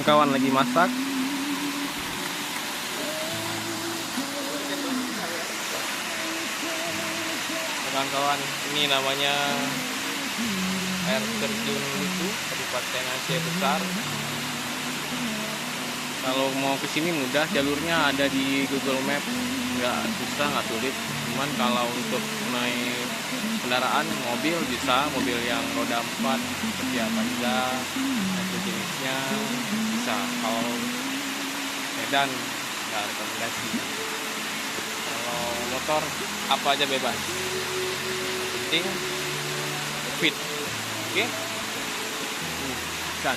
Kawan-kawan lagi masak. Kawan-kawan, ini namanya air terjun itu Kabupaten Aceh Besar. Kalau mau ke sini mudah, jalurnya ada di Google Map, nggak susah, nggak sulit. Cuman kalau untuk naik kendaraan mobil bisa, mobil yang roda 4 seperti Avanza atau jenisnya bisa. Kalau sedan nggak rekomendasi. Kalau motor apa aja bebas, penting fit. Oke, kan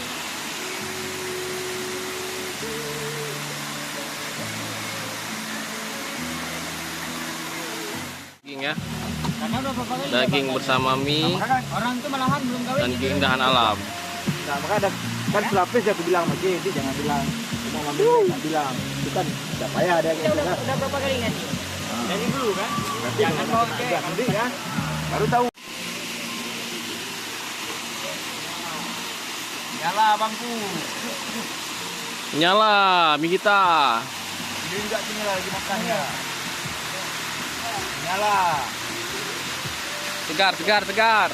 daging ya, daging bersama mie Orang itu malahan belum kawin dan gitu. keindahan alam. Nah, maka ada kan pelapis aku bilang sama dia, jangan bilang cuma ngambil nggak bilang. Itu kan udah payah ada Kita gitu udah, kan. udah berapa kali ngaji? Dari dulu kan? Nanti Jangan bawa cewek. agak nanti kan. Baru tahu. Nyala bangku. Nyala mie kita. Ini enggak sini lagi makan ya. Nyala. Segar, segar, segar.